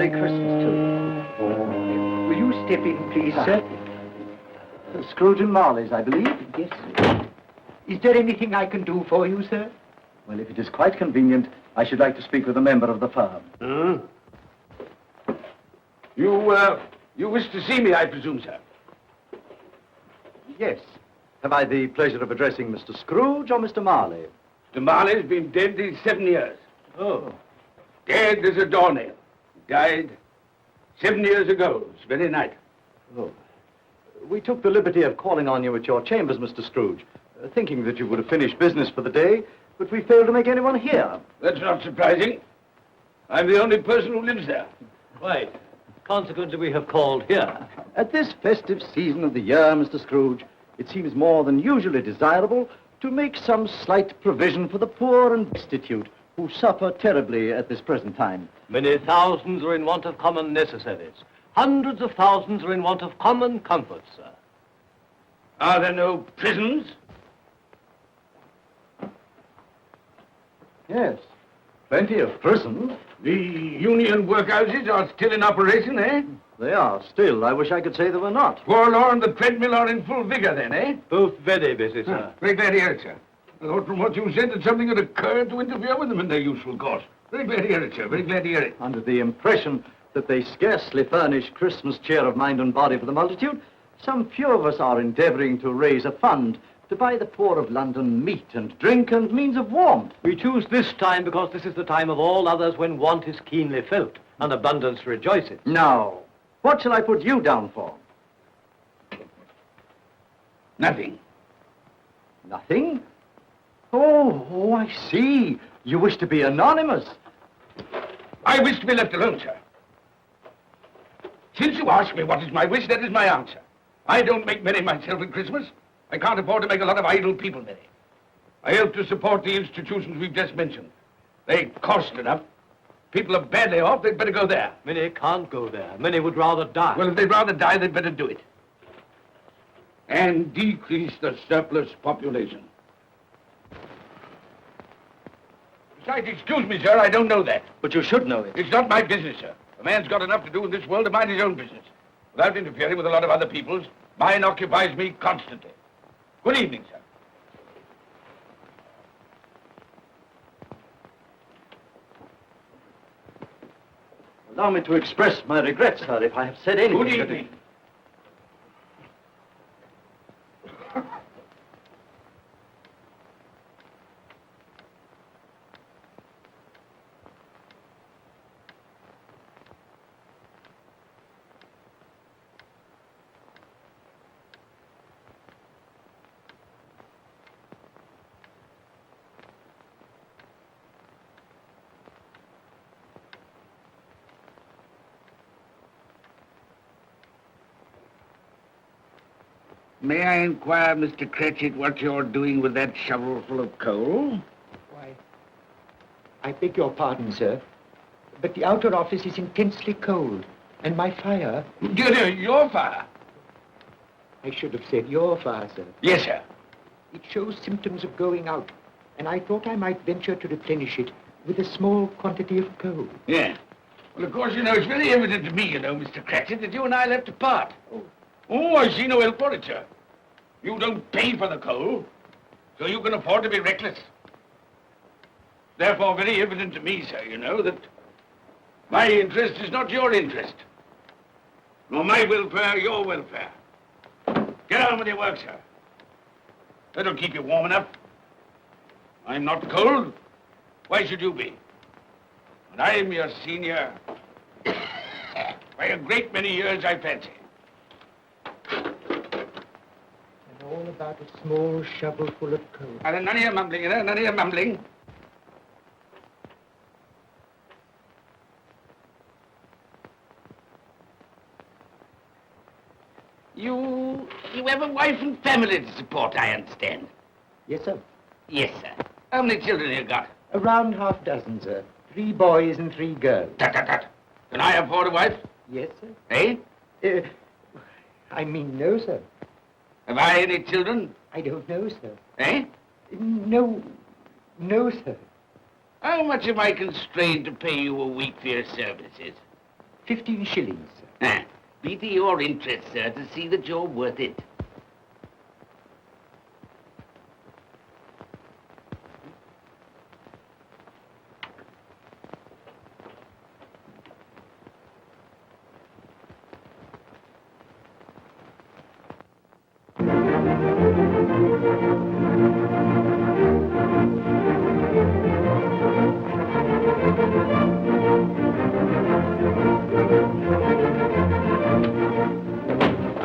Merry Christmas to you. Will you step in, please, sir? Scrooge and Marley's, I believe. Yes, sir. Is there anything I can do for you, sir? Well, if it is quite convenient, I should like to speak with a member of the firm. You wish to see me, I presume, sir? Yes. Have I the pleasure of addressing Mr. Scrooge or Mr. Marley? Mr. Marley's been dead these 7 years. Oh. Dead as a doornail. Died 7 years ago, this very night. Oh. We took the liberty of calling on you at your chambers, Mr. Scrooge, thinking that you would have finished business for the day, but we failed to make anyone here. That's not surprising. I'm the only person who lives there. Right. Consequently, we have called here. At this festive season of the year, Mr. Scrooge, it seems more than usually desirable to make some slight provision for the poor and destitute who suffer terribly at this present time. Many thousands are in want of common necessaries. Hundreds of thousands are in want of common comforts, sir. Are there no prisons? Yes, plenty of prisons. The union workhouses are still in operation, eh? They are still. I wish I could say they were not. Forlorn, the treadmill are in full vigor then, eh? Both very busy, sir. Very glad to hear it, sir. I thought from what you said that something had occurred to interfere with them in their useful course. Very glad to hear it, sir. Very glad to hear it. Under the impression that they scarcely furnish Christmas cheer of mind and body for the multitude, some few of us are endeavoring to raise a fund to buy the poor of London meat and drink and means of warmth. We choose this time because this is the time of all others when want is keenly felt and abundance rejoices. Now, what shall I put you down for? Nothing. Nothing? Oh, I see. You wish to be anonymous. I wish to be left alone, sir. Since you ask me what is my wish, that is my answer. I don't make merry myself at Christmas. I can't afford to make a lot of idle people merry. I help to support the institutions we've just mentioned. They cost enough. People are badly off, they'd better go there. Many can't go there. Many would rather die. Well, if they'd rather die, they'd better do it. And decrease the surplus population. Besides, excuse me, sir, I don't know that. But you should know it. It's not my business, sir. A man's got enough to do in this world to mind his own business. Without interfering with a lot of other people's, mine occupies me constantly. Good evening, sir. Allow me to express my regrets, sir, if I have said anything. Good evening. May I inquire, Mr. Cratchit, what you're doing with that shovel full of coal? Why, I beg your pardon, sir, but the outer office is intensely cold, and my fire... Dear, your fire? I should have said your fire, sir. Yes, sir. It shows symptoms of going out, and I thought I might venture to replenish it with a small quantity of coal. Yeah. Well, of course, it's very evident to me, Mr. Cratchit, that you and I left apart. Oh, I see no help for it, sir. You don't pay for the coal, so you can afford to be reckless. Therefore, very evident to me, sir, that my interest is not your interest. Nor my welfare, your welfare. Get on with your work, sir. That'll keep you warm enough. I'm not cold. Why should you be? And I'm your senior by a great many years, I fancy. All about a small shovel full of coal. None of your mumbling, none of your mumbling. You have a wife and family to support, I understand. Yes, sir. Yes, sir. How many children you got? Around half a dozen, sir. 3 boys and 3 girls. Tut, tut, tut. Can I afford a wife? Yes, sir. Eh? I mean, no, sir. Have I any children? I don't know, sir. Eh? No, sir. How much am I constrained to pay you a week for your services? 15 shillings. Be to your interest, sir, to see that you're worth it.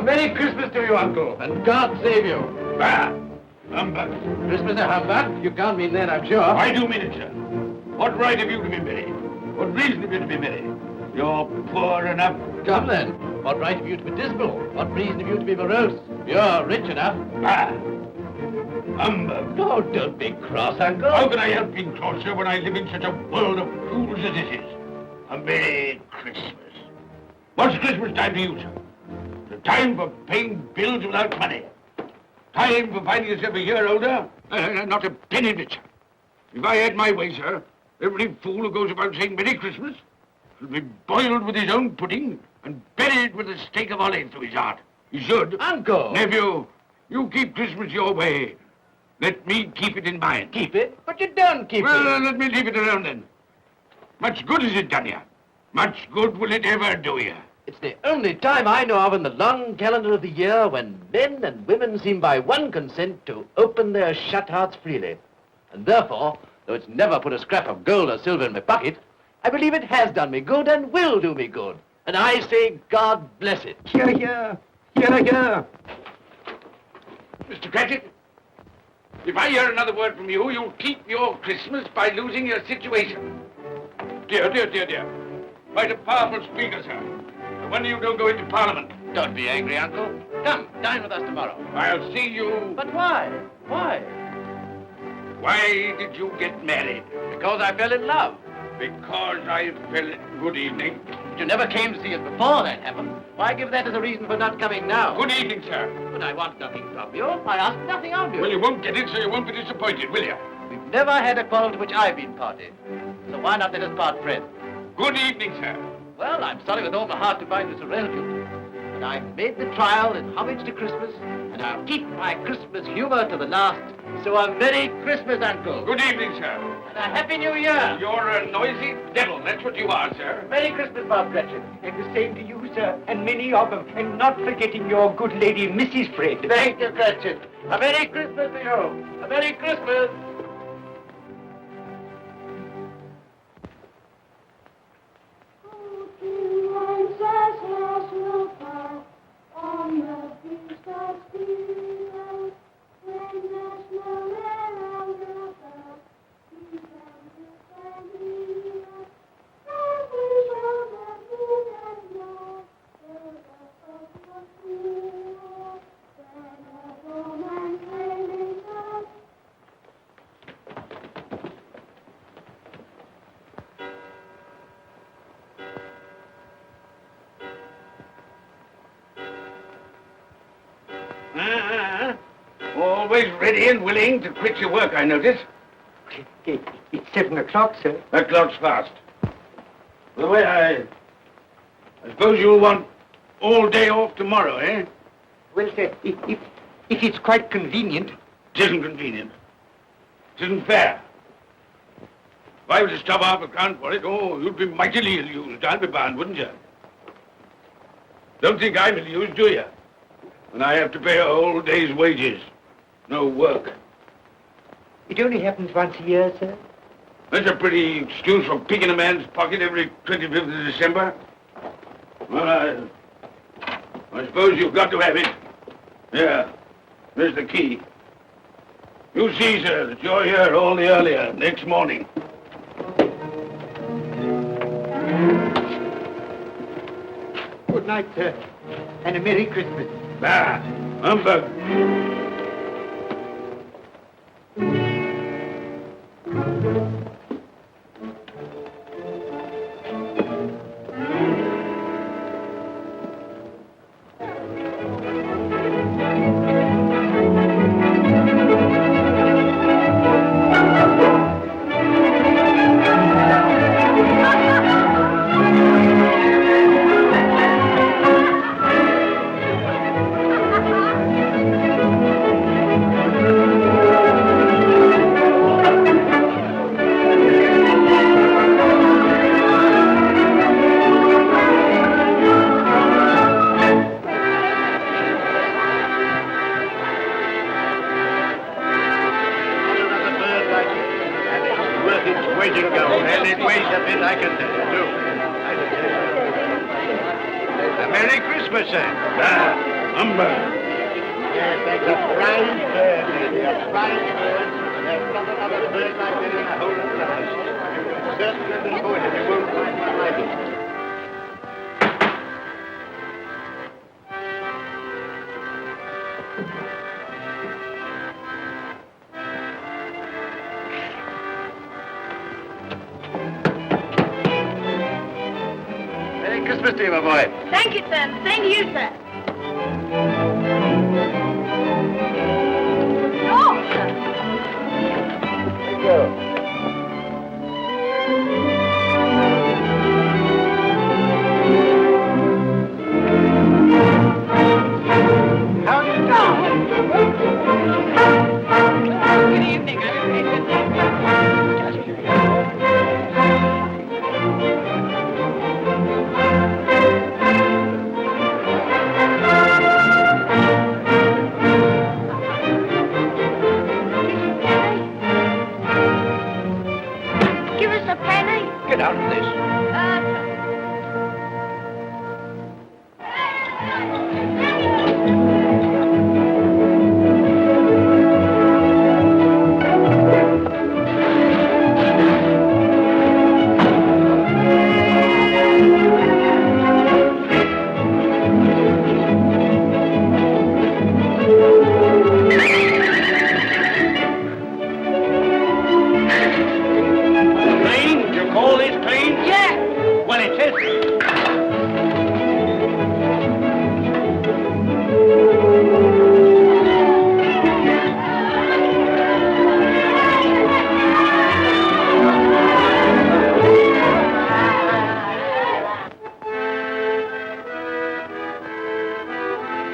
Merry Christmas to you, Uncle, and God save you. Bah! Humbug. Christmas a humbug? You can't mean that, I'm sure. I do mean it, sir. What right have you to be merry? What reason have you to be merry? You're poor enough. Come then. What right have you to be dismal? What reason have you to be morose? You're rich enough. Bah! Humbug. Oh, don't be cross, Uncle. How can I help being cross, sir, when I live in such a world of fools as this is? A Merry Christmas. What's Christmas time to you, sir? The time for paying bills without money. Time for finding yourself a year older? Not a penny of it, sir. If I had my way, sir, every fool who goes about saying Merry Christmas should be boiled with his own pudding and buried with a stake of olive through his heart. He should. Uncle! Nephew, you keep Christmas your way. Let me keep it in mine. Keep it? But you don't keep Well, it. let me leave it alone then. Much good has it done you? Much good will it ever do you? It's the only time I know of in the long calendar of the year when men and women seem by one consent to open their shut hearts freely. And therefore, though it's never put a scrap of gold or silver in my pocket, I believe it has done me good and will do me good. And I say, God bless it. Hear, hear. Hear, hear. Mr. Cratchit, if I hear another word from you, you'll keep your Christmas by losing your situation. Dear, dear, dear, dear. Quite a powerful speaker, sir. No wonder you don't go into Parliament. Don't be angry, Uncle. Come, dine with us tomorrow. I'll see you... But why? Why? Why did you get married? Because I fell in love. Because I fell... Good evening. But you never came to see us before that happened. Why give that as a reason for not coming now? Good evening, sir. But I want nothing from you. I ask nothing of you. Well, you won't get it, so you won't be disappointed, will you? We've never had a quarrel to which I've been party. So why not let us part friends? Good evening, sir. Well, I'm sorry with all my heart to find you so resolute. But I've made the trial in homage to Christmas, and I'll keep my Christmas humor to the last. So a Merry Christmas, Uncle. Good evening, sir. And a Happy New Year. You're a noisy devil, that's what you are, sir. Merry Christmas, Bob Cratchit. And the same to you, sir, and many of them. And not forgetting your good lady, Mrs. Fred. Thank you, Cratchit. A Merry Christmas to you. A Merry Christmas. Always ready and willing to quit your work, I notice. It's 7 o'clock, sir. That clock's fast. By the way, I suppose you'll want all day off tomorrow, eh? Well, sir, if it's quite convenient. It isn't convenient. It isn't fair. If I were to stop half a crown for it, oh, you'd be mightily ill-used, I'll be bound, wouldn't you? Don't think I'm ill-used, do you? And I have to pay a whole day's wages. No work. It only happens once a year, sir. That's a pretty excuse for picking a man's pocket every 25th of December. Well, I suppose you've got to have it. Yeah, there's the key. You see, sir, that you're here all the earlier next morning. Good night, sir. And a Merry Christmas. Bah, humbug. Where you go? And it weighs a bit, I can tell you, too. A Merry Christmas, sir. Yes, that's a fine bird, baby, a fine bird. There's not another bird like that in the whole of the house. Certainly the poet, if you won't find one like it. Merry Christmas to you, my boy. Thank you, sir. Same to you, sir. Oh, sir. Thank you. How do you do? Good evening. Give us a penny. Get out of this. Clean? You call this clean? Yeah. Well, it is.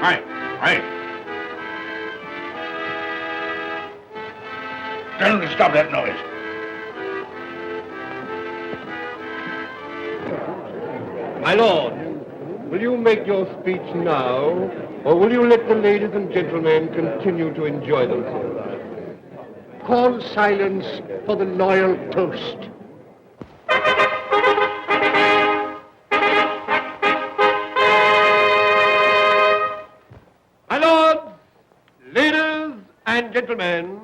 Right. Tell them to stop that noise. My lord, will you make your speech now, or will you let the ladies and gentlemen continue to enjoy themselves? Call silence for the loyal toast. My lords, ladies and gentlemen,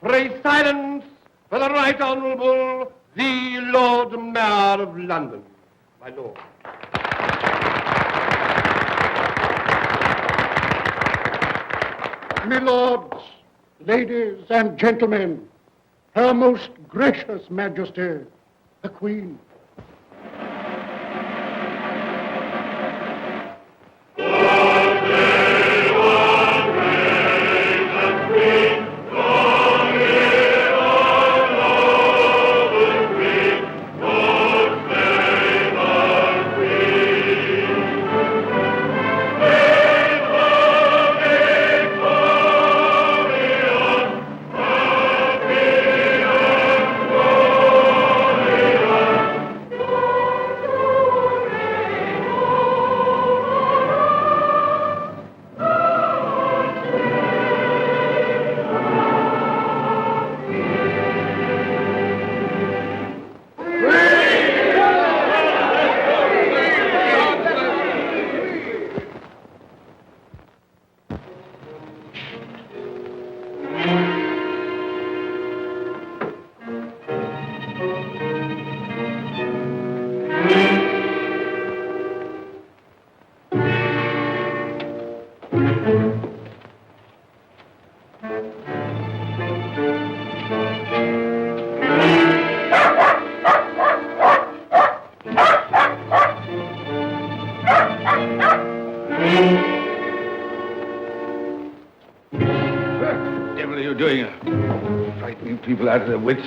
pray silence for the Right Honourable the Lord Mayor of London. My lord. My lords, ladies and gentlemen, Her Most Gracious Majesty, the Queen. What the devil are you doing? Frightening people out of their wits.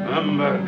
Hamburg.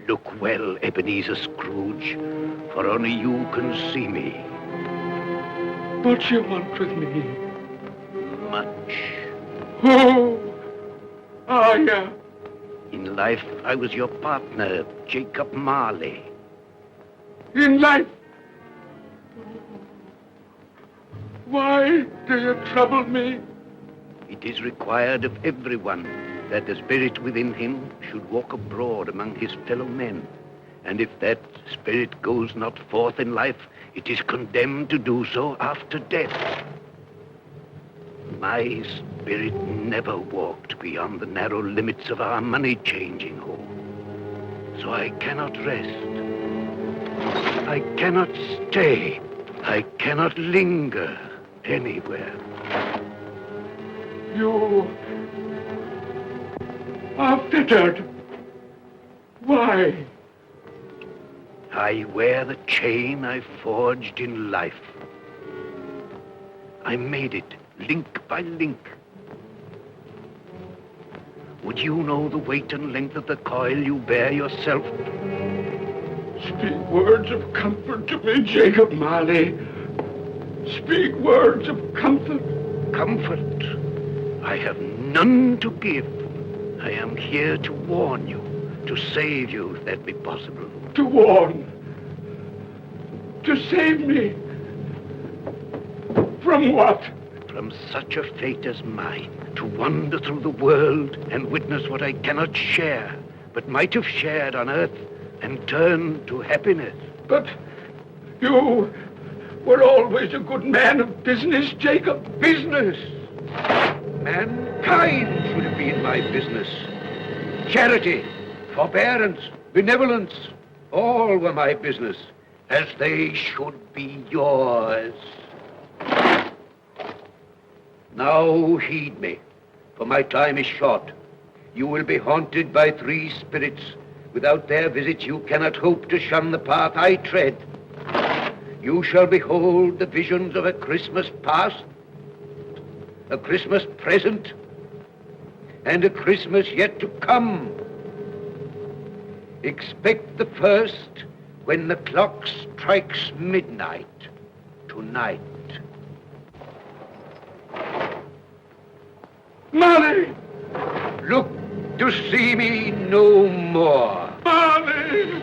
Look well, Ebenezer Scrooge, for only you can see me. What you want with me? Much. Oh, yeah. In life, I was your partner, Jacob Marley. In life. Why do you trouble me? It is required of everyone that the spirit within him should walk abroad among his fellow men. And if that spirit goes not forth in life, it is condemned to do so after death. My spirit never walked beyond the narrow limits of our money-changing hall. So I cannot rest. I cannot stay. I cannot linger anywhere. You are fettered. Why? I wear the chain I forged in life. I made it link by link. Would you know the weight and length of the coil you bear yourself? Speak words of comfort to me, Jacob Marley. Speak words of comfort. Comfort? I have none to give. I am here to warn you, to save you if that be possible. To warn. To save me. From what? From such a fate as mine, to wander through the world and witness what I cannot share, but might have shared on earth and turn to happiness. But you were always a good man of business, Jacob. Business? Mankind should have been my business. charity, forbearance, benevolence, all were my business, as they should be yours. Now heed me, for my time is short. You will be haunted by 3 spirits. Without their visits, you cannot hope to shun the path I tread. You shall behold the visions of a Christmas past, a Christmas present, and a Christmas yet to come. Expect the first when the clock strikes midnight tonight. Molly! Look to see me no more. Molly!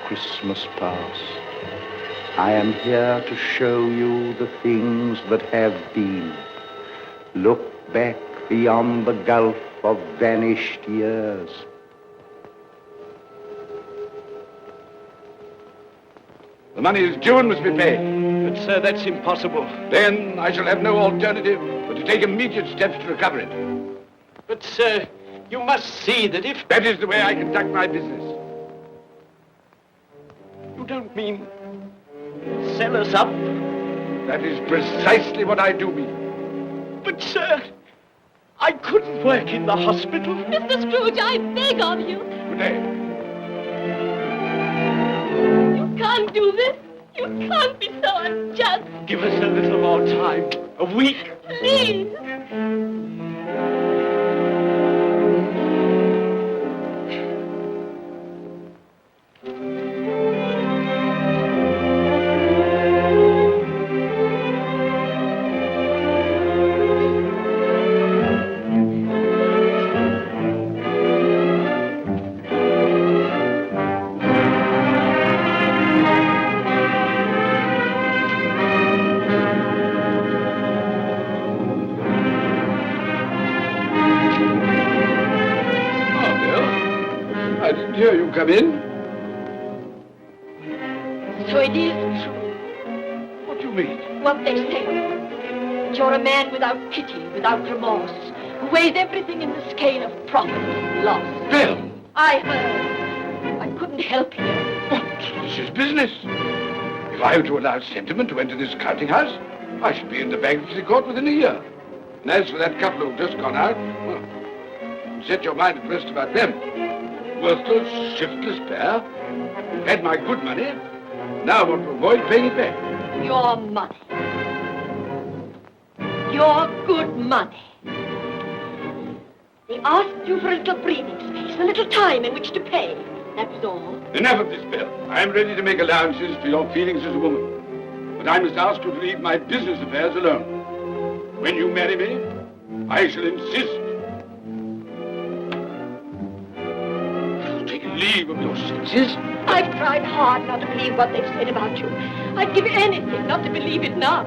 Christmas past. I am here to show you the things that have been. Look back beyond the gulf of vanished years. The money is due and must be paid. But, sir, that's impossible. Then I shall have no alternative but to take immediate steps to recover it. But, sir, you must see that if... That is the way I conduct my business. You don't mean sell us up? That is precisely what I do mean. But, sir, I couldn't work in the hospital. Mr. Scrooge, I beg of you. Good day. You can't do this. You can't be so unjust. Give us a little more time. A week. Please. Come in. So it is true. What do you mean? What they say. That you're a man without pity, without remorse, who weighs everything in the scale of profit and loss. Belle! I heard. I couldn't help you. But this is business. If I were to allow sentiment to enter this counting house, I should be in the bankruptcy court within a year. And as for that couple who've just gone out, well, set your mind at rest about them. Worthless, shiftless pair. Had my good money. Now want to avoid paying it back. Your money. Your good money. They asked you for a little breathing space, a little time in which to pay. That was all. Enough of this, Belle. I am ready to make allowances for your feelings as a woman. But I must ask you to leave my business affairs alone. When you marry me, I shall insist. believe of your senses. I've tried hard not to believe what they've said about you. I'd give anything not to believe it now.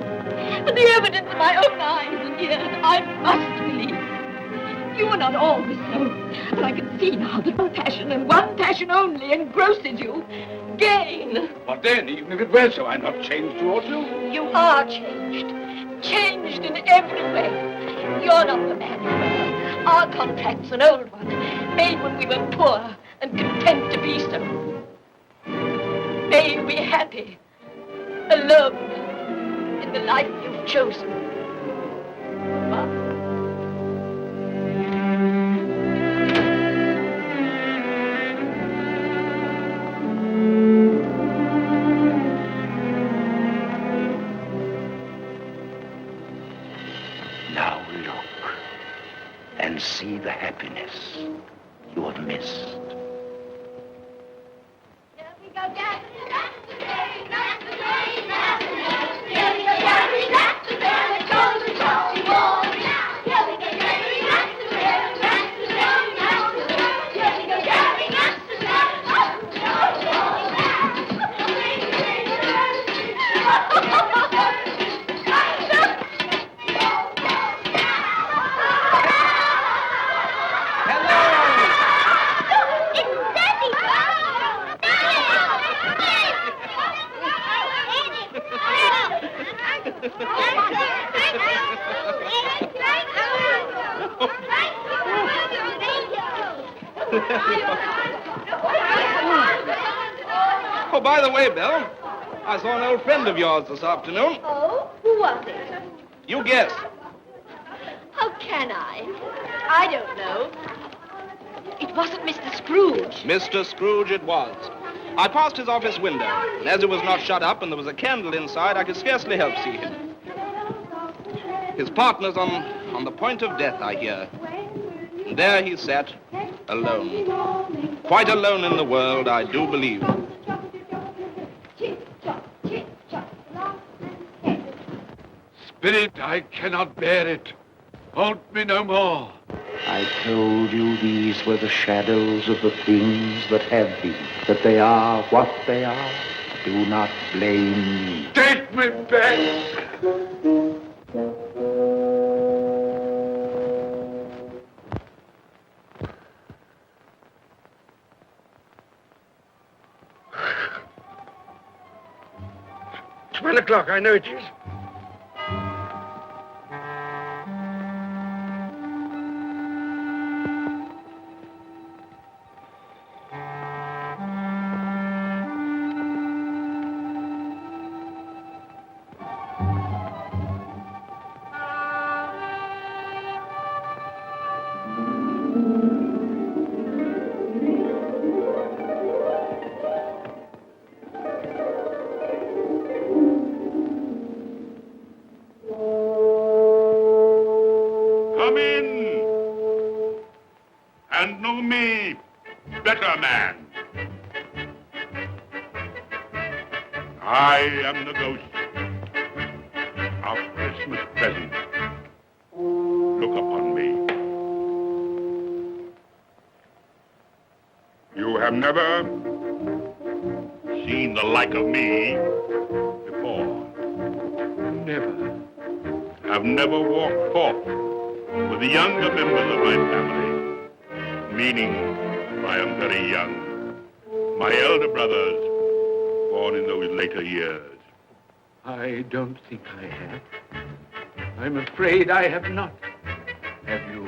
But the evidence of my own eyes and ears, I must believe. You were not always so. But I can see now that one passion and one passion only engrosses you. Gain. What then? Even if it were so, I'm not changed towards you. You are changed. Changed in every way. You're not the man you were. Our contract's an old one, made when we were poor and content to be so. May you be happy, alone, in the life you've chosen. Goodbye. Now look and see the happiness you have missed. Here we go, Garry. That's the day, that's the day, that's the day. Here we go, Garry. That's the day, the golden shawty wall. Here we go, Garry. That's the day, that's the day, that's the day. Here we go, Garry. That's the day, Oh, by the way, Belle, I saw an old friend of yours this afternoon. Oh, who was it? You guess. How can I? I don't know. It wasn't Mr. Scrooge. Mr. Scrooge it was. I passed his office window, and as it was not shut up and there was a candle inside, I could scarcely help see him. His partner's on the point of death, I hear. And there he sat, alone. Quite alone in the world, I do believe. Spirit, I cannot bear it. Haunt me no more. I told you these were the shadows of the things that have been, that they are what they are. Do not blame me. Take me back. $12 I know it is. Come in and know me, better man. I am the ghost of Christmas present. Look upon me. You have never seen the like of me before. Never. Have never walked forth with the younger members of my family, meaning I am very young. My elder brothers, born in those later years. I don't think I have. I'm afraid I have not. Have you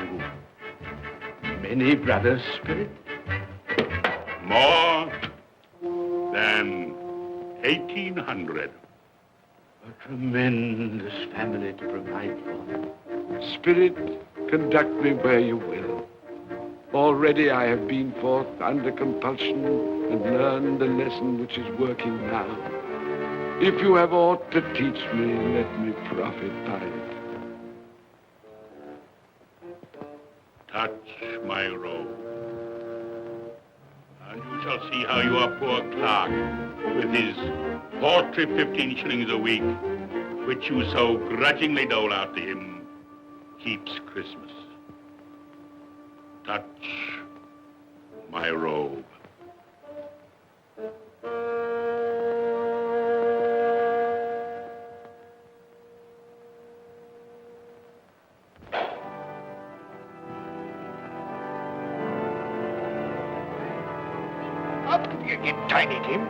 many brothers, Spirit? More than 1,800. A tremendous family to provide for. Spirit, conduct me where you will. Already I have been forth under compulsion and learned the lesson which is working now. If you have aught to teach me, let me profit by it. Touch my robe, and you shall see how your poor clerk, with his paltry 15 shillings a week, which you so grudgingly dole out to him, keeps Christmas. Touch my robe, Get Tiny Tim.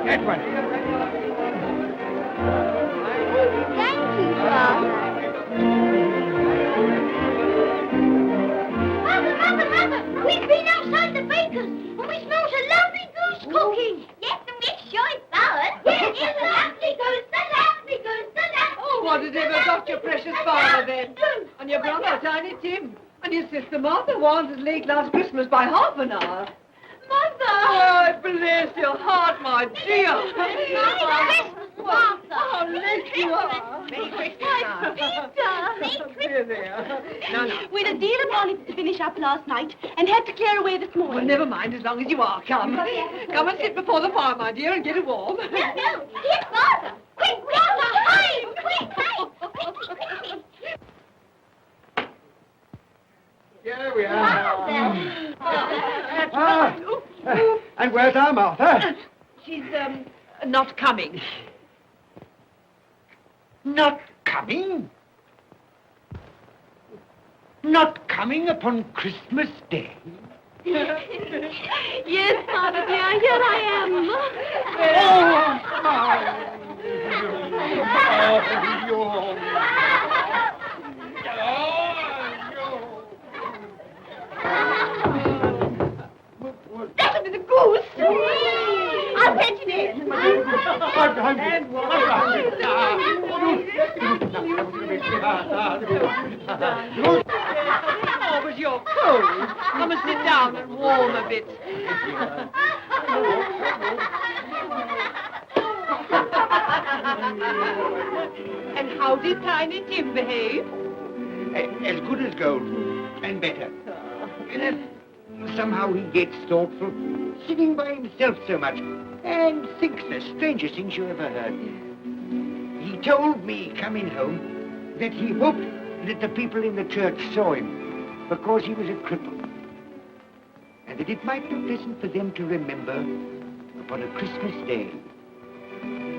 That one. Thank you, Father. Mother, we've been outside the baker's and we smelled a lovely goose cooking. Yes, and it's sure Father. Yes, it's a lovely goose, the lovely goose, the lovely Oh, what has ever got your precious father then? And your brother, Tiny Tim. And your sister Martha was as late last Christmas by half an hour. Mother! Oh, bless your heart, my dear. Merry Christmas, Martha. How late you are. Merry Christmas, Peter. Here they are. No. We had a deal of money to finish up last night and had to clear away this morning. Well, never mind, as long as you are. Come. Come and sit before the fire, my dear, and get it warm. No, here's Father. Quick, Martha, hide, quick, hide. Here we are. Martha. And where's our Martha? She's, not coming. Not coming? Not coming upon Christmas Day? Yes, Father dear, here I am. That'll be the goose. I'll fetch it in. Oh, but you're cold. Come and sit down and warm a bit. And how did Tiny Tim behave? As good as gold, and better. Somehow he gets thoughtful, sitting by himself so much, and thinks the strangest things you ever heard. He told me, coming home, that he hoped that the people in the church saw him, because he was a cripple. And that it might be pleasant for them to remember, upon a Christmas day,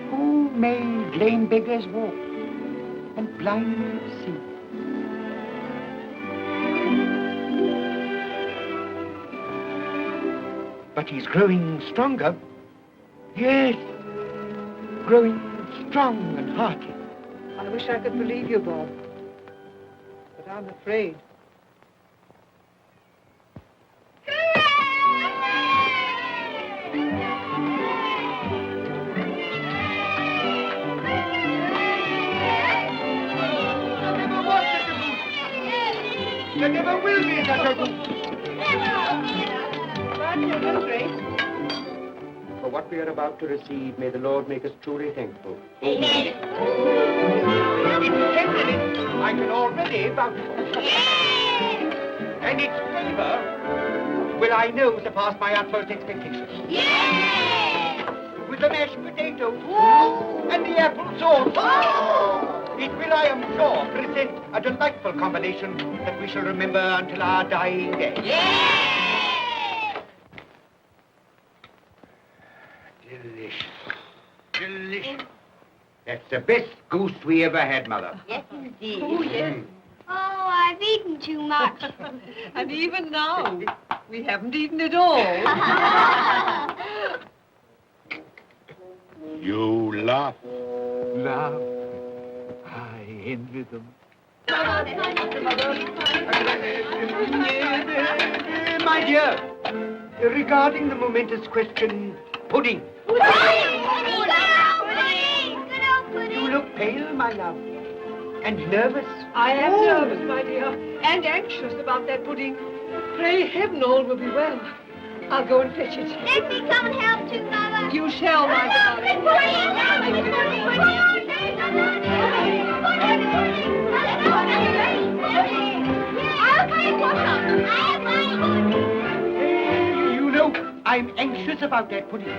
who made lame beggars walk, and blind see. But he's growing stronger. Yes, growing strong and hearty. I wish I could believe you, Bob. But I'm afraid. There never will be such a goose. For what we are about to receive, may the Lord make us truly thankful. Amen. I can already vouch for. And its flavor will, I know, surpass my utmost expectations. With the mashed potato and the apple sauce, it will, I am sure, present a delightful combination that we shall remember until our dying day. Delicious. Delicious. That's the best goose we ever had, Mother. Yes, indeed. Oh, yes. Oh, I've eaten too much. And even now, we haven't eaten it all. You laugh. Love. I envy them. My dear, regarding the momentous question, pudding. Good old pudding. You look pale, my love, and nervous. I am nervous, my dear, and anxious about that pudding. Pray heaven all will be well. I'll go and fetch it. Let me come and help too, Mother. You shall, my darling. Pudding. I'm anxious about that pudding. You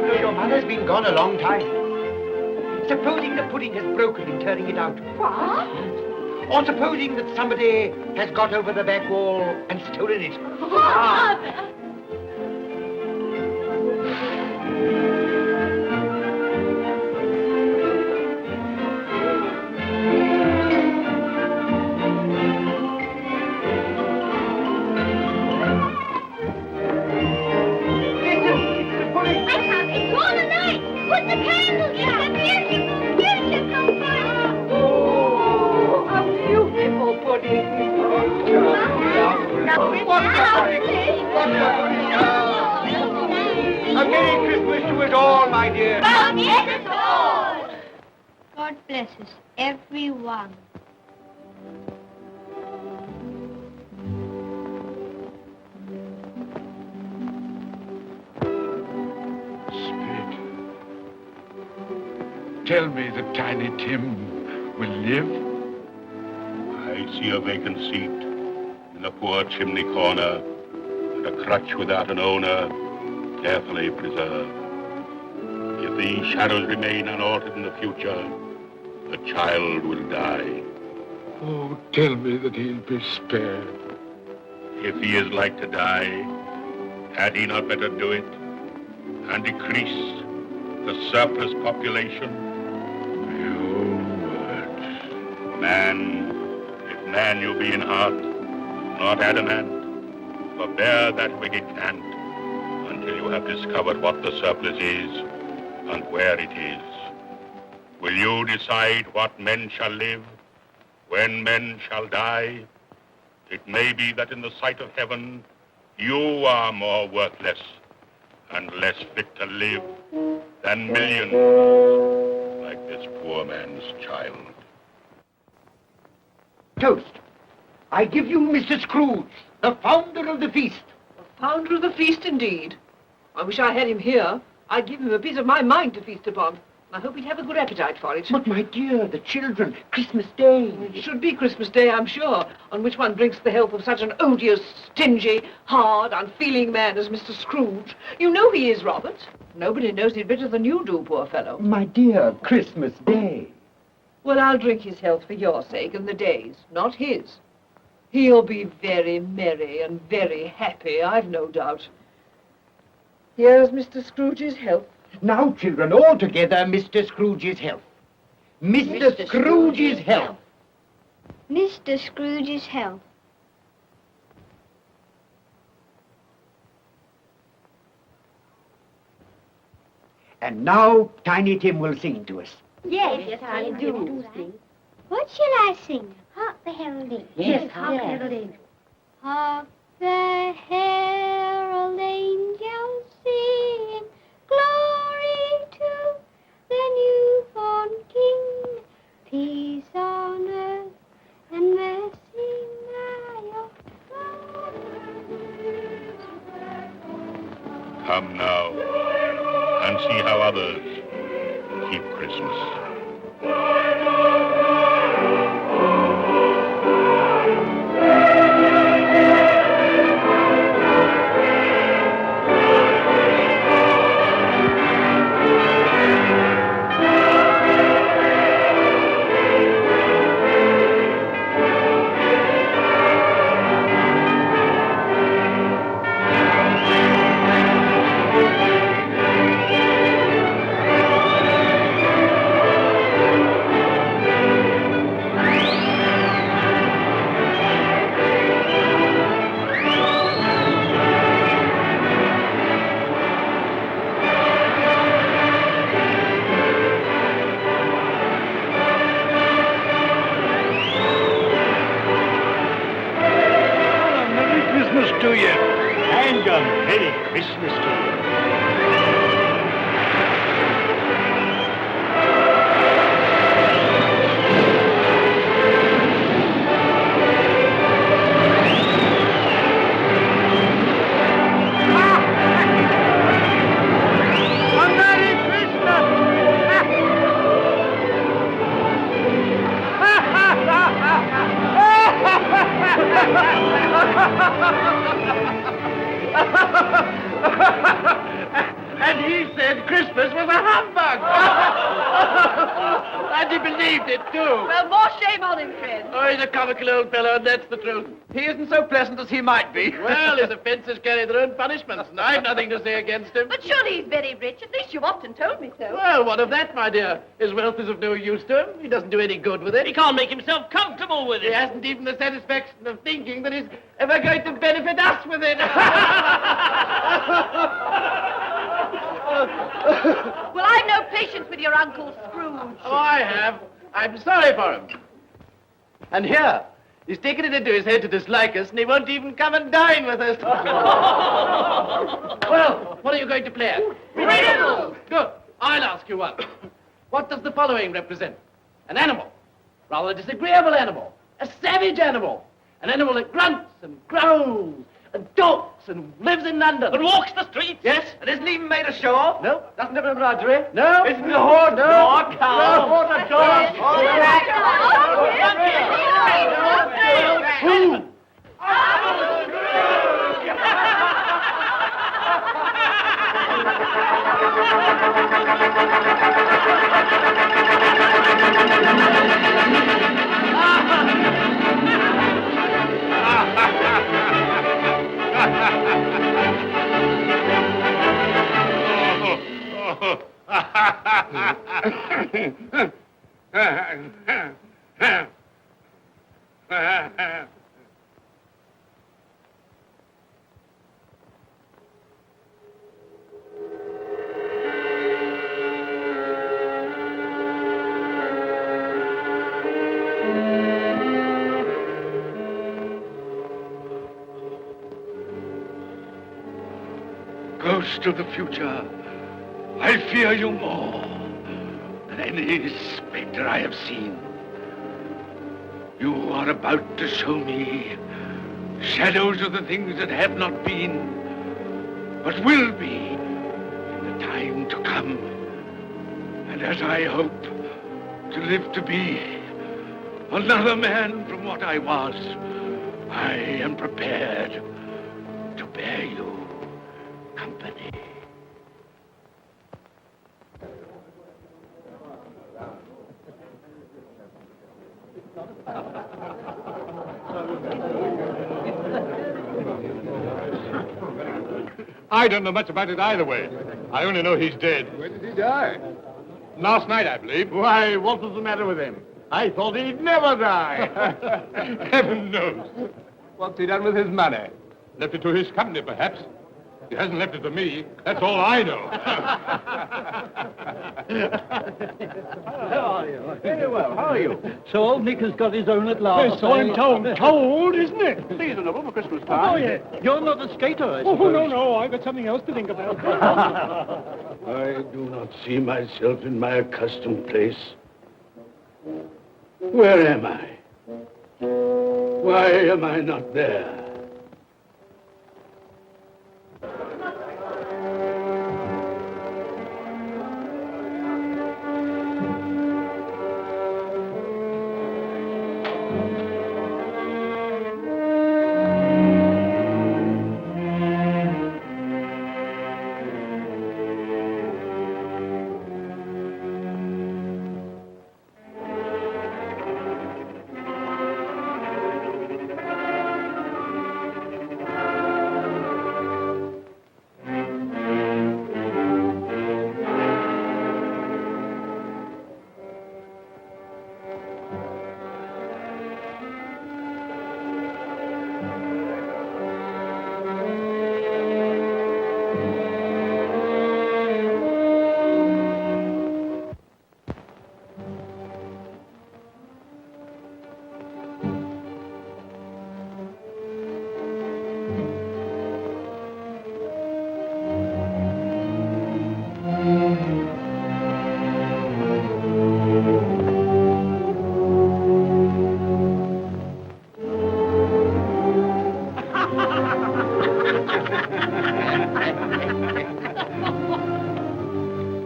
know, your mother's been gone a long time. Supposing the pudding has broken in turning it out. What? Or supposing that somebody has got over the back wall and stolen it. Father! A Merry Christmas to us all, my dear. God bless us all. God bless us, everyone. Spirit, tell me that Tiny Tim will live. I see a vacant seat in a poor chimney corner, and a crutch without an owner, carefully preserved. If these shadows remain unaltered in the future, the child will die. Oh, tell me that he'll be spared. If he is like to die, had he not better do it and decrease the surplus population? Your words. Man, if man you be in heart, not adamant, forbear that wicked cant until you have discovered what the surplus is and where it is. Will you decide what men shall live, when men shall die? It may be that in the sight of heaven, you are more worthless and less fit to live than millions like this poor man's child. Toast. I give you Mr. Scrooge, the founder of the feast. The founder of the feast, indeed. I wish I had him here. I'd give him a piece of my mind to feast upon. I hope he'd have a good appetite for it. But, my dear, the children, Christmas Day. It should be Christmas Day, I'm sure, on which one drinks the health of such an odious, stingy, hard, unfeeling man as Mr. Scrooge. You know he is, Robert. Nobody knows it better than you do, poor fellow. My dear, Christmas Day. Well, I'll drink his health for your sake and the day's, not his. He'll be very merry and very happy, I've no doubt. Here's Mr. Scrooge's health. Now, children, all together, Mr. Scrooge's health. Mr. Scrooge's health. Mr. Scrooge's health. And now, Tiny Tim will sing to us. Yes, I do sing. What shall I sing? Hark the heralding. Yes, hark the heralding. Hark the herald angels sing, glory to the newborn King, peace on earth and mercy nigh of God. Come now and see how others keep Christmas. To you. And a Merry Christmas to you. And he said Christmas was a humbug. And he believed it, too. Well, more shame on him, friend. Oh, he's a comical old fellow, and that's the truth. He isn't so pleasant as he might be. Well, his offences carry their own punishments, and I've nothing to say against him. But surely he's very rich. At least you've often told me so. Well, what of that, my dear? His wealth is of no use to him. He doesn't do any good with it. He can't make himself comfortable with He it. hasn't even the satisfaction of thinking that he's ever going to benefit us with it. Well, I've no patience with your Uncle Scrooge. Oh, I have. I'm sorry for him. And here, he's taken it into his head to dislike us, and he won't even come and dine with us. Well, what are you going to play at? Riddles! Good. I'll ask you one. What does the following represent? An animal. Rather a disagreeable animal. A savage animal. An animal that grunts and growls and talks and lives in London. And walks the streets. Yes? And isn't he even made a show of? No. Doesn't have an embroidery? No. Isn't he a horse? No. No, No, horse and dog. Who? Ghost of the future, I fear you more than any spectre I have seen. You are about to show me shadows of the things that have not been, but will be in the time to come. And as I hope to live to be another man from what I was, I am prepared to bear you company. I don't know much about it either way. I only know he's dead. Where did he die? Last night, I believe. Why, what was the matter with him? I thought he'd never die. Heaven knows. What's he done with his money? Left it to his company, perhaps. He hasn't left it to me. That's all I know. How are you? Very well. How are you? So old Nick has got his own at last. So I'm told. Cold, isn't it? Seasonable for Christmas time. Oh, yeah. You're not a skater, I Oh, suppose. no. I've got something else to think about. I do not see myself in my accustomed place. Where am I? Why am I not there?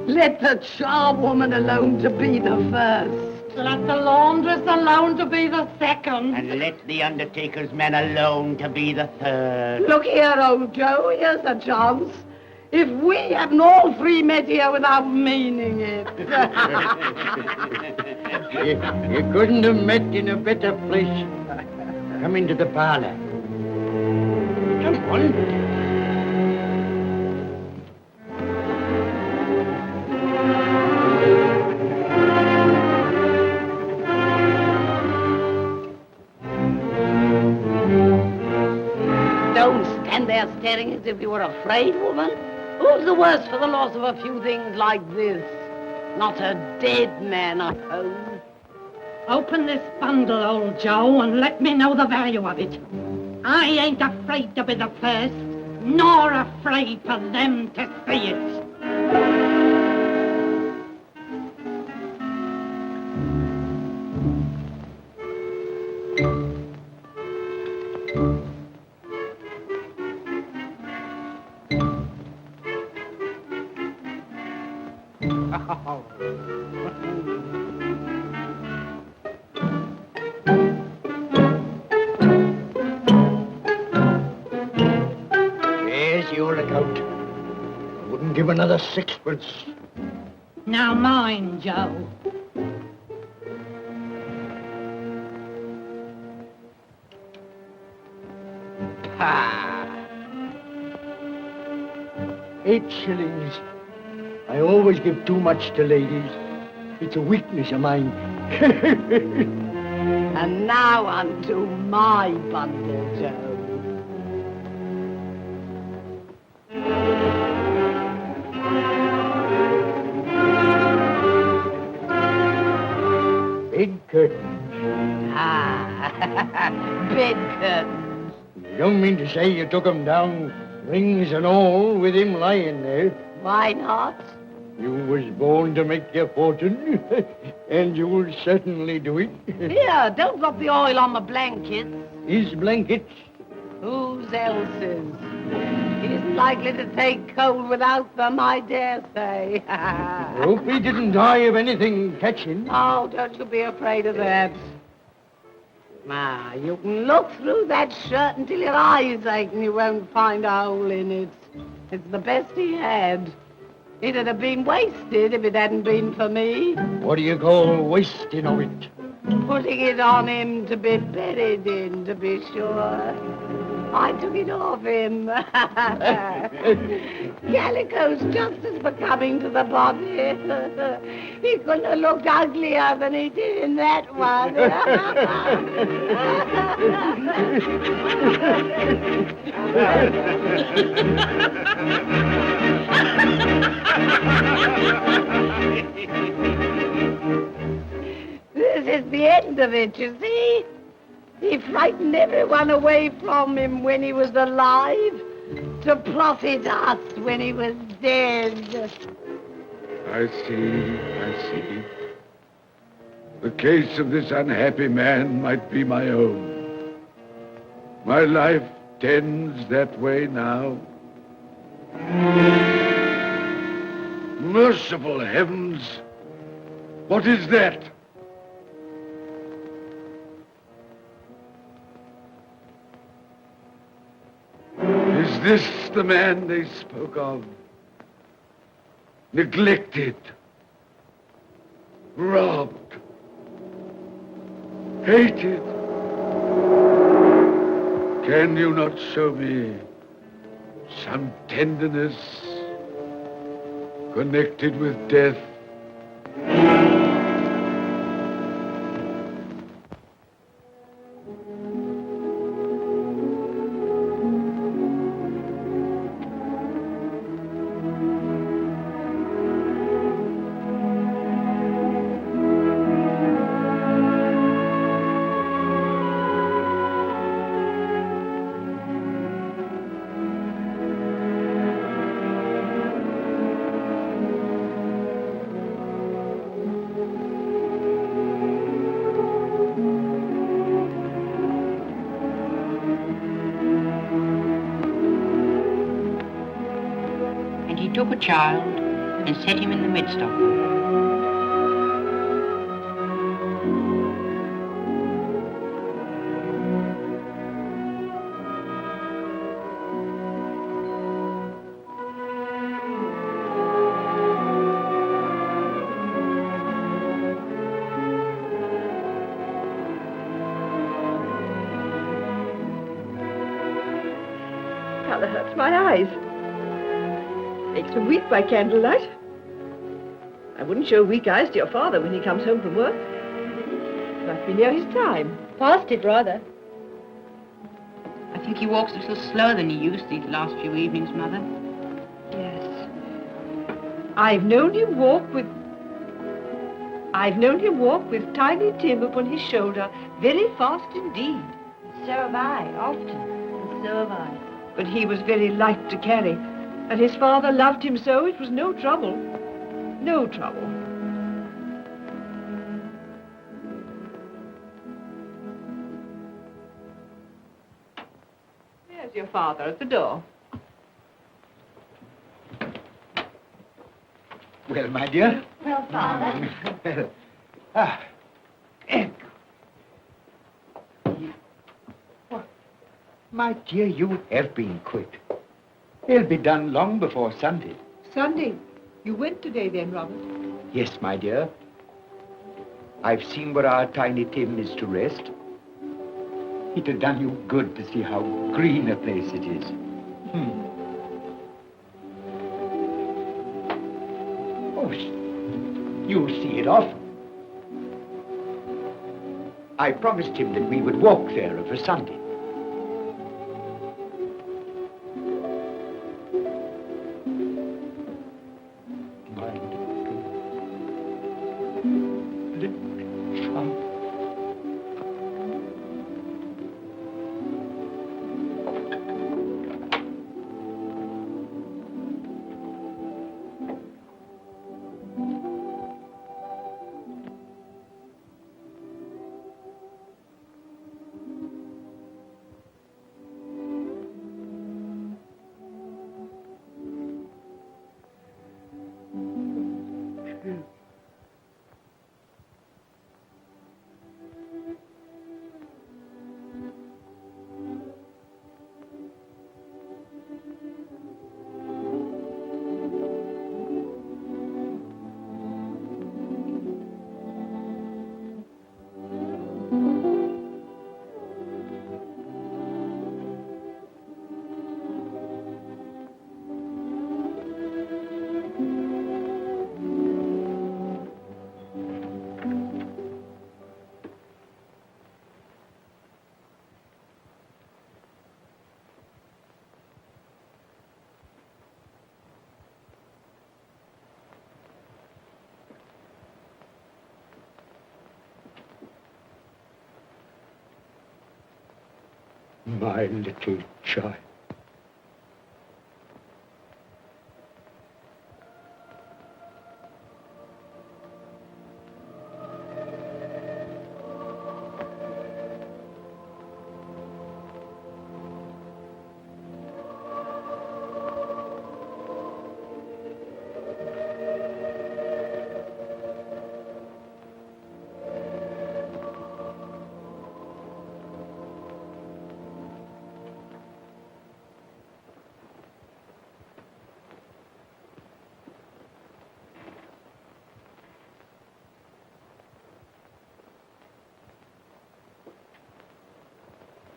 Let the charwoman alone to be the first. Let the laundress alone to be the second. And let the Undertaker's men alone to be the third. Look here, old Joe, here's a chance. If we hadn't all three met here without meaning it. You couldn't have met in a better place. Come into the parlor. Come on. Don't stand there staring as if you were afraid, woman. Who's the worse for the loss of a few things like this? Not a dead man, I hope. Open this bundle, old Joe, and let me know the value of it. I ain't afraid to be the first, nor afraid for them to see it. There's your account. I wouldn't give another sixpence. Now mind, Joe. Ah. 8 shillings. I always give too much to ladies. It's a weakness of mine. And now unto my bundle, Joe. Bed curtains. Ah, bed curtains. You don't mean to say you took 'em down, rings and all, with him lying there? Why not? You was born to make your fortune, and you'll certainly do it. Here, don't drop the oil on the blankets. His blankets? Whose else's? He isn't likely to take cold without them, I dare say. Hope he didn't die of anything catching. Oh, don't you be afraid of that. Ah, you can look through that shirt until your eyes ache and you won't find a hole in it. It's the best he had. It'd have been wasted if it hadn't been for me. What do you call wasting of it? Putting it on him to be buried in, to be sure. I took it off him. Calico's just as becoming to the body. He couldn't have looked uglier than he did in that one. This is the end of it, you see. He frightened everyone away from him when he was alive, to profit us when he was dead. I see. The case of this unhappy man might be my own. My life tends that way now. Merciful heavens! What is that? Is this the man they spoke of? Neglected, robbed, hated. Can you not show me some tenderness connected with death? Took a child and set him in the midst of them. my eyes. Makes me weep by candlelight. I wouldn't show weak eyes to your father when he comes home from work. Might be near his time. Past it, rather. I think he walks a little slower than he used these last few evenings, Mother. Yes. I've known him walk with Tiny Tim upon his shoulder, very fast indeed. So have I, often. And so have I. But he was very light to carry, and his father loved him so it was no trouble. No trouble. There's your father at the door. Well, my dear. Well, Father. Well, my dear, you have been quick. They'll be done long before Sunday. Sunday. You went today then, Robert? Yes, my dear. I've seen where our Tiny Tim is to rest. It had done you good to see how green a place it is. Oh, you see it often. I promised him that we would walk there of a Sunday. My little child.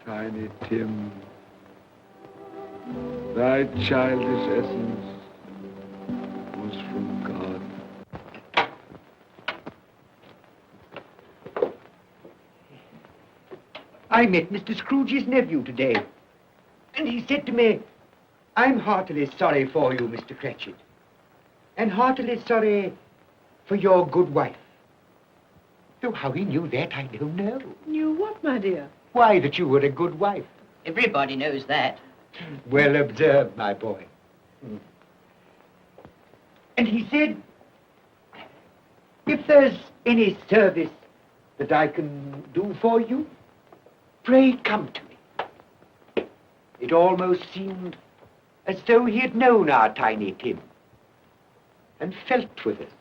Tiny Tim, thy childish essence was from God. I met Mr. Scrooge's nephew today, and he said to me, I'm heartily sorry for you, Mr. Cratchit, and heartily sorry for your good wife. Though how he knew that, I don't know. Knew what, my dear? Why, that you were a good wife. Everybody knows that. Well observed, my boy. And he said, if there's any service that I can do for you, pray come to me. It almost seemed as though he had known our Tiny Tim and felt with us.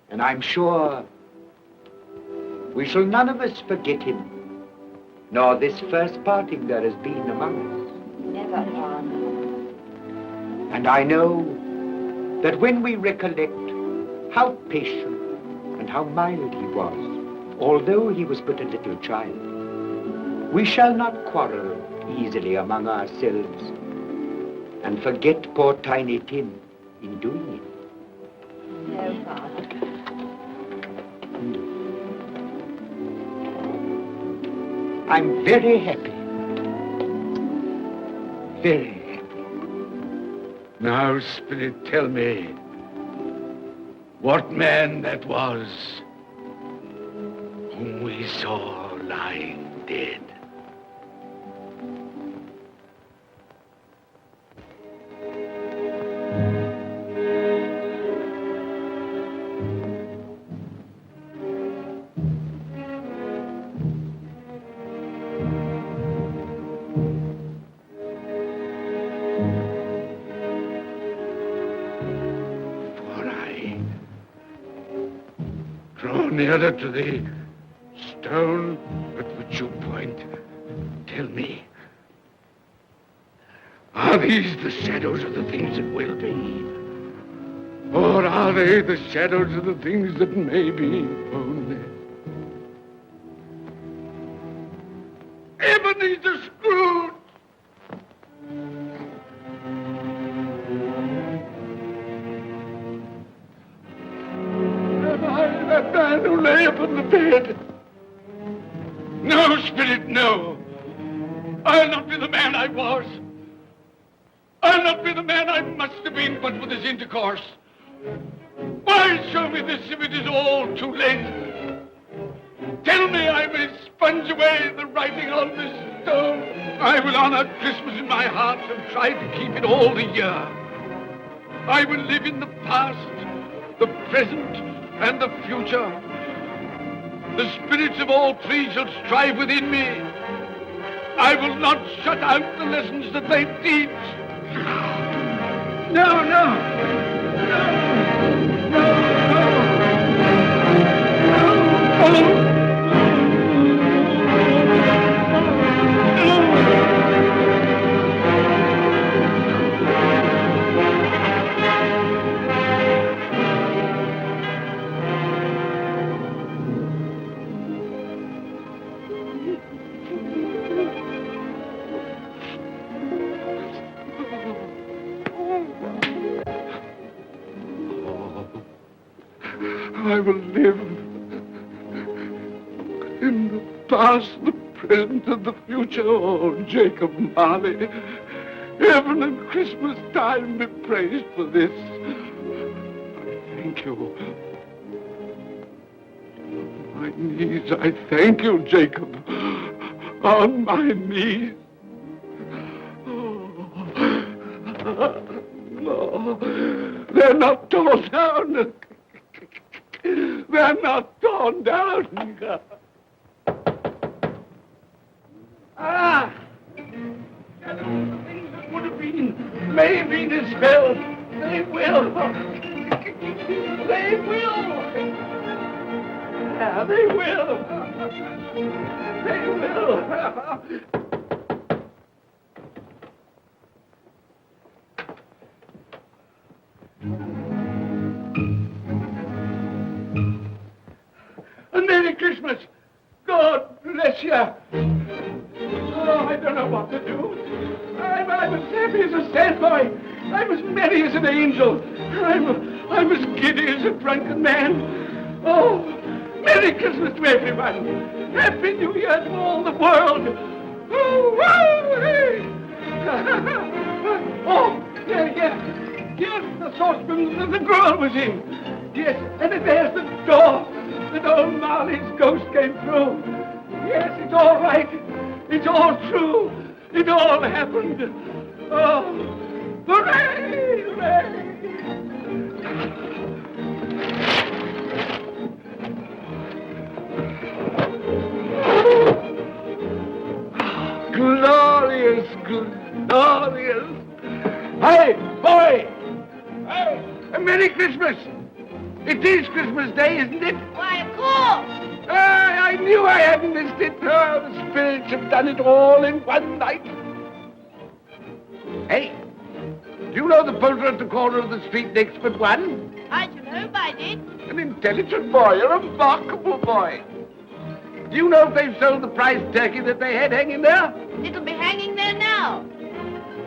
And I'm sure we shall none of us forget him, nor this first parting there has been among us. Never, Father. And I know that when we recollect how patient and how mild he was, although he was but a little child, We shall not quarrel easily among ourselves and forget poor Tiny Tim in doing it. No, Father. I'm very happy. Very happy. Now, Spirit, tell me what man that was whom we saw lying dead. Nearer to the stone at which you point. Tell me, are these the shadows of the things that will be? Or are they the shadows of the things that may be only? Ebenezer Scrooge! That man who lay upon the bed. No, Spirit, no. I'll not be the man I was. I'll not be the man I must have been but for this intercourse. Why show me this if it is all too late? Tell me I may sponge away the writing on this stone. I will honor Christmas in my heart and try to keep it all the year. I will live in the past, the present, and the future. The spirits of all three shall strive within me. I will not shut out the lessons that they teach. No, no. No, no, no. No. I will live in the past, the present, and the future. Oh, Jacob Marley, heaven and Christmas time be praised for this. I thank you. On my knees, I thank you, Jacob. On my knees. Oh, no, they're not torn down. They're not torn down. Ah! Things that would have been may be dispelled. They will. They will. Yeah, they will. They will. A Merry Christmas! God bless you! Oh, I don't know what to do. I'm as happy as a sandboy. I'm as merry as an angel. I'm as giddy as a drunken man. Oh, Merry Christmas to everyone. Happy New Year to all the world. Oh, oh, hey. Oh, yeah. Here's the saucepan that the girl was in. Yes, and there's the door that old Marley's ghost came through. Yes, it's all right. It's all true. It all happened. Oh, hooray, hooray. Glorious, glorious. Hey, boy! Hey, a Merry Christmas! It is Christmas Day, isn't it? Why, of course. I knew I hadn't missed it. Oh, the spirits have done it all in one night. Hey, do you know the poulterer at the corner of the street next but one? I should hope I did. An intelligent boy, a remarkable boy. Do you know if they've sold the prize turkey that they had hanging there? It'll be hanging there now.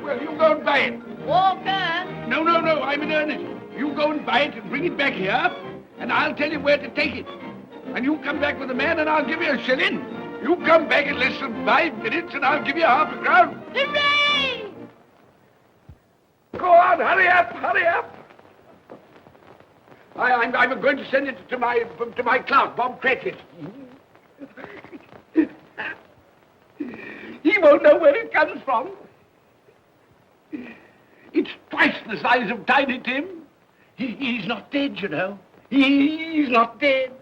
Well, you go and buy it. Walker! No, I'm in earnest. You go and buy it and bring it back here, and I'll tell you where to take it. And you come back with the man, and I'll give you a shilling. You come back in less than 5 minutes, and I'll give you half a crown. Hooray! Go on, hurry up! I'm going to send it to my clerk, Bob Cratchit. He won't know where it comes from. It's twice the size of Tiny Tim. He's not dead, you know. He's not dead.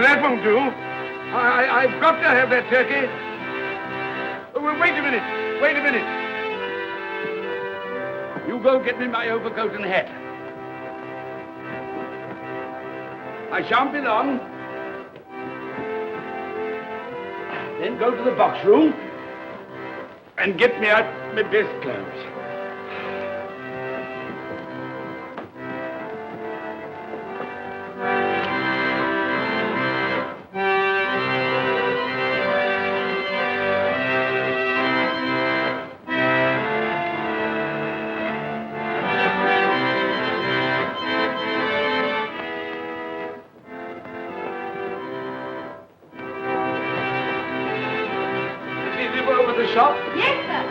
That won't do. I've got to have that turkey. Well, wait a minute. You go get me my overcoat and hat. I shan't be long. Then go to the box room and get me out my best clothes. Shop? Yes, sir.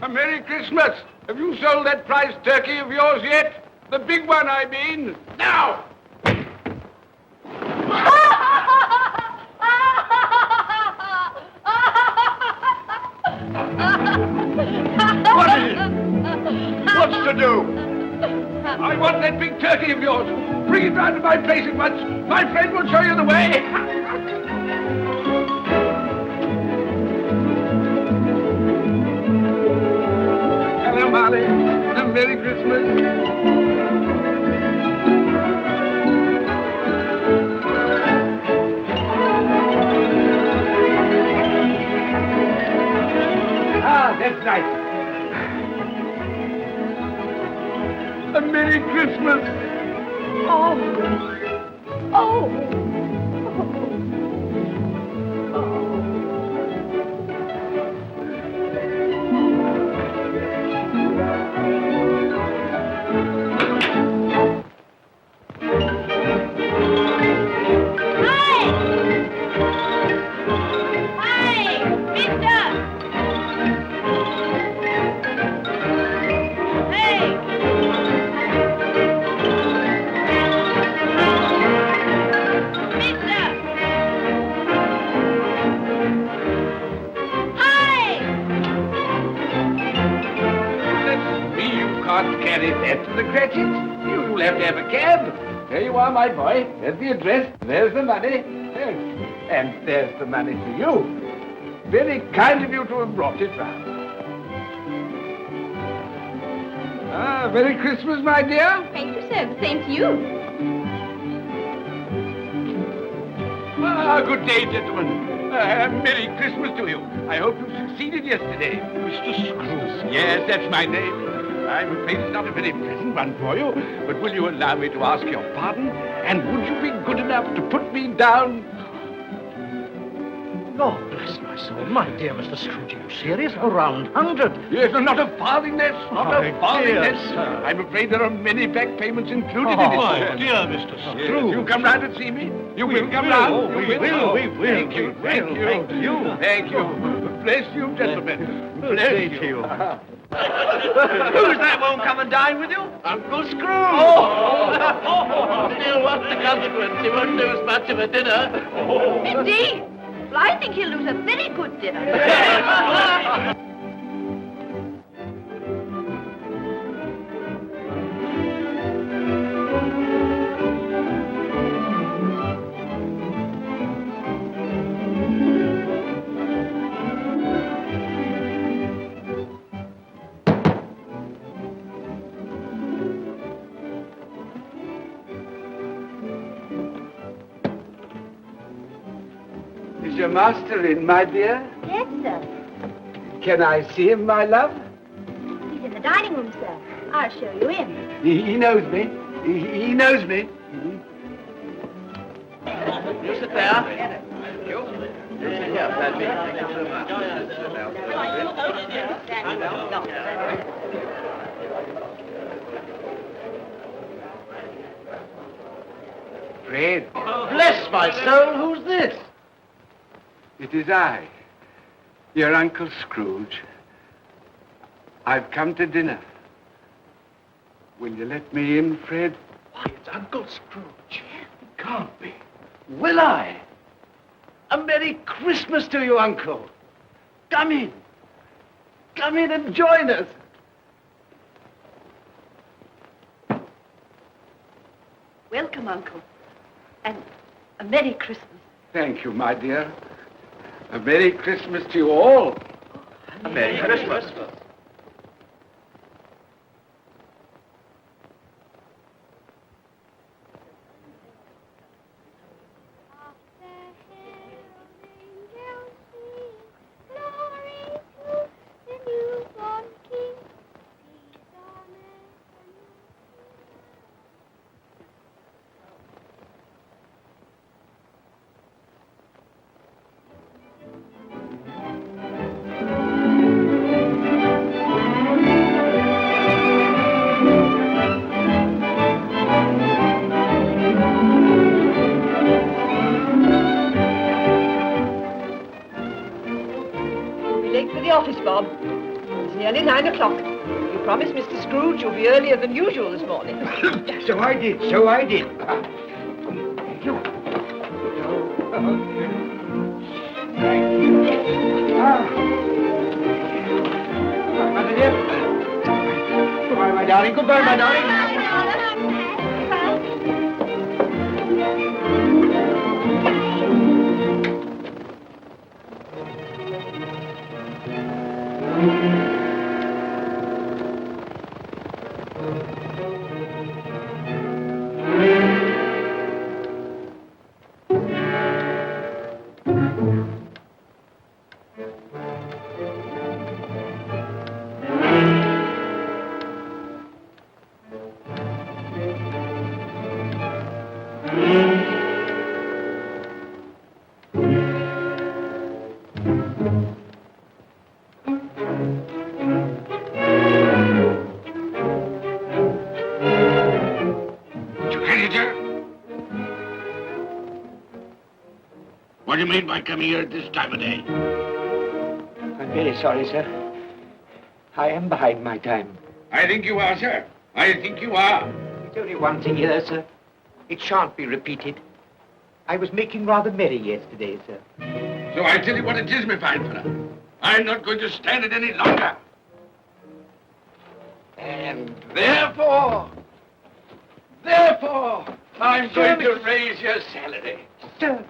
A Merry Christmas. Have you sold that prize turkey of yours yet? The big one, I mean. Now! What is it? What's to do? I want that big turkey of yours. Bring it round to my place at once. My friend will show you the way. Hello, Molly. And Merry Christmas. That's nice. A Merry Christmas. Oh. Carry that to the Cratchits. You'll have to have a cab. There you are, my boy. There's the address. There's the money. Yes. And there's the money to you. Very kind of you to have brought it round. Merry Christmas, my dear. Thank you, sir. The same to you. Good day, gentlemen. Merry Christmas to you. I hope you succeeded yesterday. Mr. Scrooge. Yes, that's my name. I'm afraid it's not a very pleasant one for you, but will you allow me to ask your pardon? And would you be good enough to put me down? Lord bless my soul. My dear Mr. Scrooge, are you serious? A round 100. Yes, not a farthing less. Not My a farthing dear less. sir. I'm afraid there are many back payments included in it. My dear Mr. Scrooge. You come round and see me. You will come round. We will. Thank you. Thank you. Thank you. Thank you. Bless you, gentlemen. Bless you. Who's that won't come and dine with you? Uncle Scrooge. Still, what's the consequence? He won't lose much of a dinner. Indeed. Well, I think he'll lose a very good dinner. Is your master in, my dear? Yes, sir. Can I see him, my love? He's in the dining room, sir. I'll show you in. He knows me. He knows me. You sit there. Thank you. You sit here, Paddy. Thank you so much. Fred, Bless my soul, who's this? it is I, your Uncle Scrooge. I've come to dinner. Will you let me in, Fred? Why, it's Uncle Scrooge. It can't be. Will I? A Merry Christmas to you, Uncle. Come in. Come in and join us. Welcome, Uncle. And a Merry Christmas. Thank you, my dear. A Merry Christmas to you all. A Merry Christmas. Office, Bob. It's nearly 9 o'clock. You promised Mr. Scrooge you'll be earlier than usual this morning. So I did. Thank you. Thank you. Mother dear. Goodbye, my darling. Goodbye, my darling. What do you mean by coming here at this time of day? I'm very sorry, sir. I am behind my time. I think you are, sir. I think you are. It's only once a year, sir. It shan't be repeated. I was making rather merry yesterday, sir. So I tell you what it is, my fine fellow. I'm not going to stand it any longer. And therefore, I'm going to raise your salary. Sir,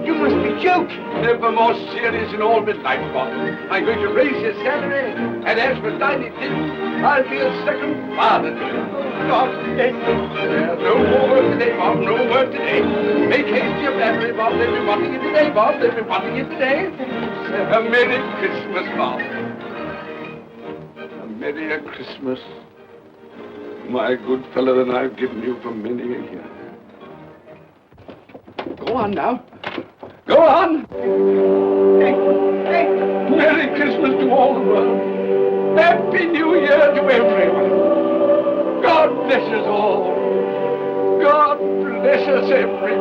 you must be joking. Never more serious in all my life, Bob. I'm going to raise your salary, and as for dining tips, I'll be a second father to you. God bless you. No more work today, Bob. No work today. Make haste to your family, Bob. They'll be wanting you today, Bob. They'll be wanting you today. A Merry Christmas, Bob. A Merry Christmas, my good fellow, than I've given you for many a year. Go on now. Go on. Merry Christmas to all the world. Happy New Year to everyone. God bless us all. God bless us everyone.